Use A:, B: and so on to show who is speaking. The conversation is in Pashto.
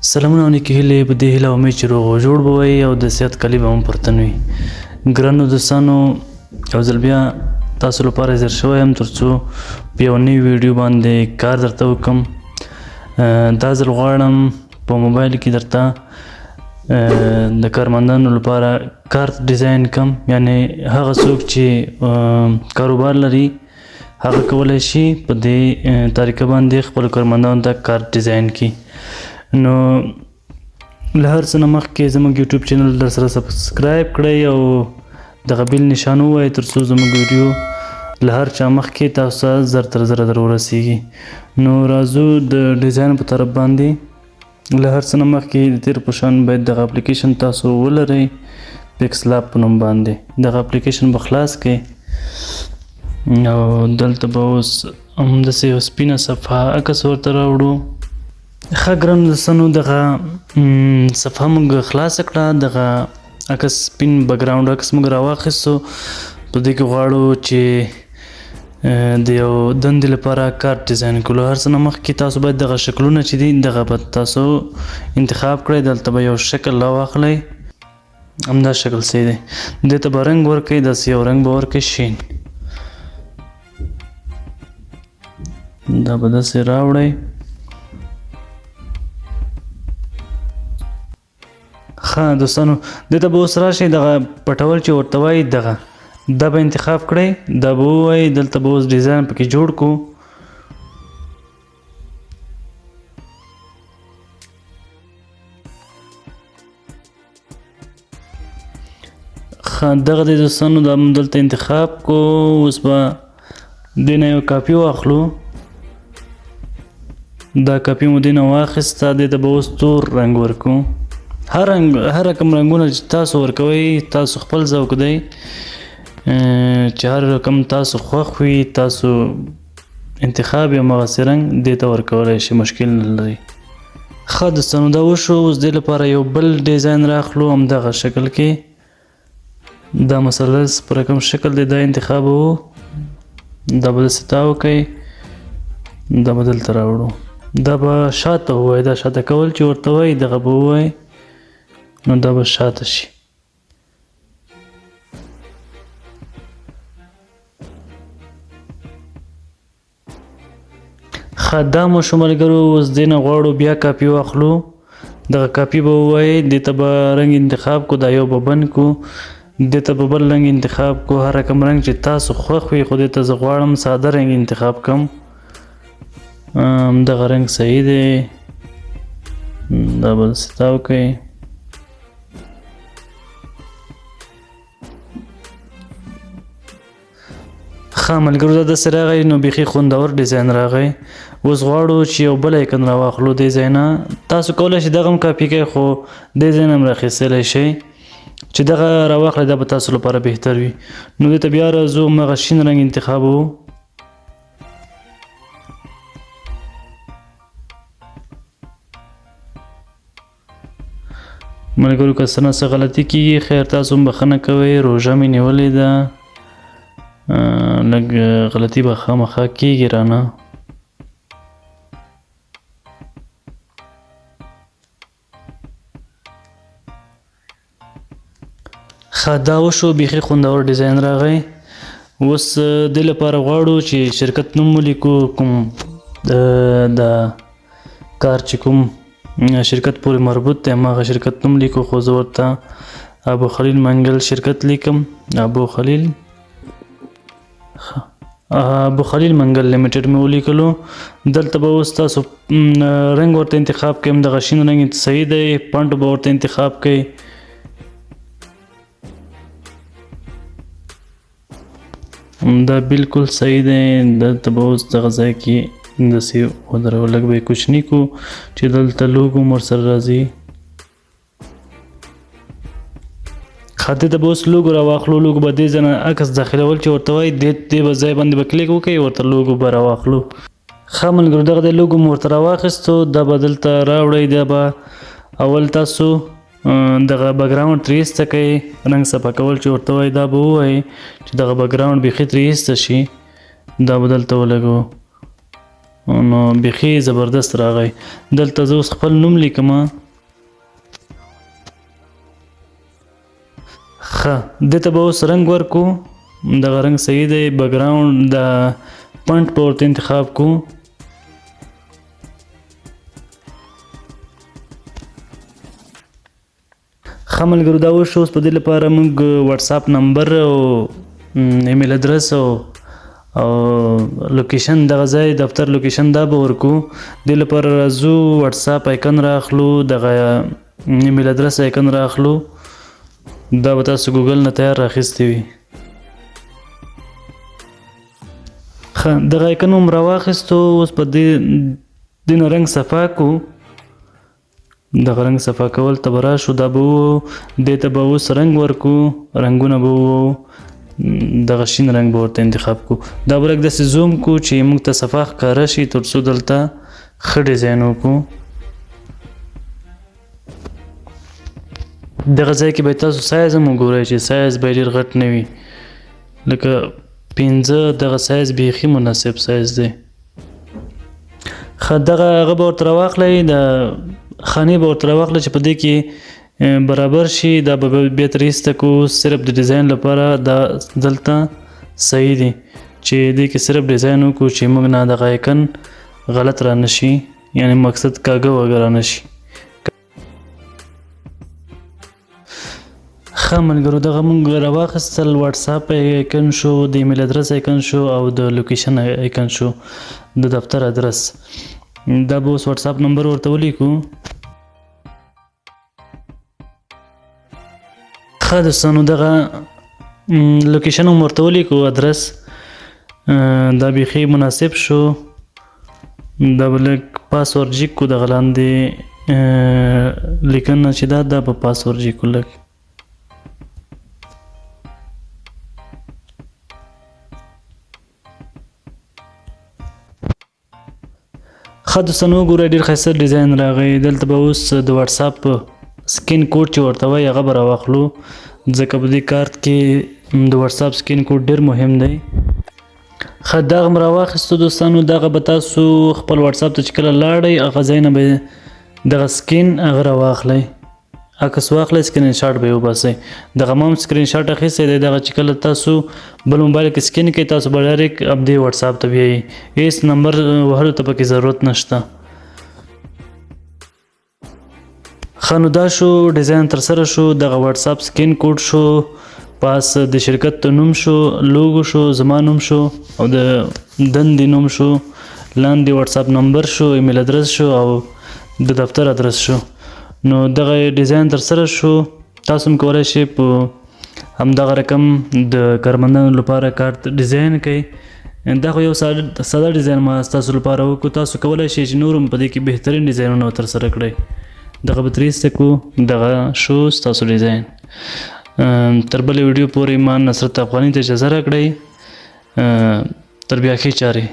A: سلامونه او نیکې هیلې په دې هیله امید چې روغ او جوړ به وئ او د صحت کلي به هم پرتن وي. ګرانو دوستانو یو ځل بیا تاسو لپاره حاضر شوی یم تر څو په یو نوي ویډیو باندې کار درته وکړم. دا ځل غواړم په موبایل کې درته د کارمندانو لپاره کارت ډیزاین کړم، یعنې هغه څوک چې کاروبار لري هغه کولی شي په دې طریقه باندې خپلو کارمندانو ته کارت ډیزاین کړي. نو له هر څه نه مخکې زموږ یوټیوب چینل در سره سبسکرایب کړئ او دغه بیل نشان ووایئ تر څو زموږ ویډیو له هر چا مخکې تاسو ته زر تر زره در ورسیږي. نو راځو د ډیزاین په طرف باندې. له هر څه نه مخکې د تیر په شان باید دغه اپلیکیشن تاسو ولرئ، پکس لاب په نوم باندې. دغه اپلیکیشن به خلاص کړئ او دلته به اوس همداسې یو سپینه صفحه عکس ورته راوړو. ښه ګرانو دوستانو دغه صفحه موږ خلاصه کړه، دغه عکس سپین بکګراونډ عکس موږ راواخیستو. په دې کې غواړو چې د یو دندې لپاره کارت ډیزاین کړو. هر څه نه مخکې تاسو باید دغه شکلونه چې دي دغه به تاسو انتخاب کړئ. دلته به یو شکل راواخلئ، همدا شکل صحیح دی. دې ته به رنګ ورکړئ، داسې یو رنګ به ورکړئ شین. دا به داسې راوړئ. ښه دوستانو دې ته به اوس راشئ، دغه پټول چې ورته وایي دغه دا به انتخاب کړئ، دا به ووایي دلته به اوس ډیزاین پکې جوړ کړو. ښه دغه دی دوستانو، دا هم دلته انتخاب کو. اوس به دې نه یو کاپي واخلو، دا کاپي مو دې نه واخیسته. دې ته به اوس تور رنګ ورکړو. هر رقم رنګونه چې تاسو ورکوئ تاسو خپل ذوق دی، چې هر رقم تاسو خوښ وي تاسو انتخاب یې همغسې رنګ دې ته ورکولی شئ، مشکل نه لري. ښه دوستانو دا وشو. اوس دې لپاره یو بل ډیزاین راخلو همدغه شکل کې. دا مثلث په رقم شکل دی، دا انتخابوو. دا به داسې تاو کوئ، دا به دلته راوړو. دا به شاته ووایي، دا شاته کول چې ورته وایي دغه به ووایي، نو دا به شاته شي. ښه دا مو شو ملګرو. اوس دې نه غواړو بیا کاپي واخلو، دغه کاپي به ووایي. دې ته به رنګ انتخاب کو، دا یو به بند کو. دې ته به بل رنګ انتخاب کو، هر رقم رنګ چې تاسو خوښ وي. خو دې ته زه غواړم ساده رنګ انتخاب کړم. دغه رنګ صحیح دی، دا به داسې تاو کوئ. ښه ملګرو دا داسې راغی، نو بیخي خوندور ډیزاین راغی. اوس غواړو چې یو بل ایکن راواخلو دې ځای نه. تاسو کولی شئ دغه هم کاپي کوئ، خو دې ځای نه هم راخیستلی شئ. چې دغه راواخلئ دا به تاسو لپاره بهتر وي. نو دې ته بیا راځو، همغه شین رنګ انتخابوو. ملګرو که څه نه څه غلطي کېږي خیر تاسو هم بښنه کوئ، روژه مې نیولې ده، لږ غلطي به خامخا کېږي رانه. ښه دا وشو، بیخي خوندور ډیزاین راغی. اوس دې لپاره غواړو چې شرکت نوم ولیکو، کوم د کار چې کوم شرکت پورې مربوط دی هماغه شرکت نوم لیکو. خو زه ورته ابو خلیل منګل شرکت لیکم، ابو خلیل منګل لیمیټډ مې ولیکلو. دلته به اوس تاسو رنګ ورته انتخاب کړئ، دغه شین رنګ صحیح دی. پنټ به ورته انتخاب کړئ. دا بالکل صحیح دی. دلته به اوس دغه ځای کې داسې ودرو، لږ به یې کوچني کو چې دلته لوګو هم ورسره راځي. ښه دې ته به اوس لوګو راواخلو. لوګو به دې ځای نه عکس داخلول چې ورته وایي دې به ځای باندې به کلیک وکړئ، ورته لوګو به راواخلو. ښه ملګرو دغه د لوګو مو ورته راواخیستو، دا به دلته راوړئ. دا به اول تاسو دغه بکګراونډ ترې ایسته کوئ، رنګ صفا کول چې ورته وایي دا به ووایي چې دغه بکګراونډ بیخي ترې ایسته شي. دا به دلته ولګوو. نو بیخي زبردست راغی. دلته زه اوس خپل نوم لیکم. ښه دې ته به اوس رنګ ورکو. دغه رنګ صحیح دی. بیکګراوند د پنټ به ورته انتخاب کو. ښه ملګرو دا وشو. اوس په دې لپاره موږ واتساپ نمبر او ایمیل ادرس او لوکیشن دغه ځای دفتر لوکیشن دا به ورکو. دې لپاره راځو واتساپ آیکن راخلو، دغه ایمیل ادرس آیکن راخلو. دا به تاسو ګوګل نه تیار راخیستی وي. ښه دغه آیکن هم راواخیستو. اوس په دې نه رنګ صفا کو. دغه رنګ صفا کول ته به راشو. دا به دې ته به اوس رنګ ورکو. رنګونه به دغه شین رنګ به ورته انتخاب کو. دا به لږ داسې زوم کو چې موږ ته صفا ښکاره شي تر څو دلته ښه ډیزاین وکړو. دغه ځای کې به تاسو سایز هم وګورئ چې سایز به ډېر غټ نه وي. لکه 15 دغه سایز بیخي مناسب سایز دی. ښه دغه هغه به ورته راواخلئ. د خانې به ورته راواخلئ چې په دې کې برابر شي. دا به بیا ترې ایسته کو. صرف د ډیزاین لپاره دا دلته صحیح دی چې دې کې صرف ډیزاین وکړو چې موږ نه دغه آیکن غلط را نشي، یعنی مقصد کاږه وږه را نشي. ښه ملګرو دغه موږ راواخیستل. واتساپ آیکن شو، د ایمیل ادرس آیکن شو او د لوکیشن آیکن شو، د دفتر ادرس. دا به اوس واتساپ نمبر ورته ولیکو. ښه دوستانو دغه لوکیشن هم ورته ولیکو، ادرس. دا بیخي مناسب شو. دا به لږ پاسورډ جیک کو. دغه لاندې لیکنه چې دا به پاسورډ جیک کو لږ. ښه دوستانو وګورئ ډېر ښایسته ډیزاین راغی. دلته به اوس د واتساپ سکین کوډ چې ورته وایي هغه به راواخلو، ځکه په دې کارت کې د واتساپ سکین کوډ ډېر مهم دی. ښه دغه م راواخیستو دوستانو. دغه به تاسو خپل واتساپ ته چې کله لاړئ هغه ځای نه به دغه سکین هغه راواخلئ، عکس واخلئ، سکرین شاټ به یې وباسئ. دغه ما هم سکرین شاټ اخیستی دی. دغه چې کله تاسو بل موبایل کې سکین کوئ تاسو به ډایرکټ ابدې واتساپ ته بیایي. هېڅ نمبر وهلو ته پکې ضرورت نشته. ښه نو دا شو ډیزاین ترسره شو. دغه واتساپ سکین کوډ شو، پاس د شرکت نوم شو، لوګو شو، زما نوم شو او د دندې نوم شو، لاندې واتساپ نمبر شو، ایمیل ادرس شو او د دفتر ادرس شو. نو دغه ډیزاین ترسره شو. تاسو هم کولی شئ په همدغه رقم د کارمندانو لپاره کارت ډیزاین کړئ. دا خو یو ساده ډیزاین ما ستاسو لپاره وکړو. تاسو کولی شئ چې نور هم په دې کې بهترین ډیزاینونه ترسره کړئ. دغه به ترې ایسته کړو. دغه شو ستاسو ډیزاین. تر بلې ویډیو پورې ما نصرت افغاني ته اجازه راکړئ. تر بیا ښې چارې.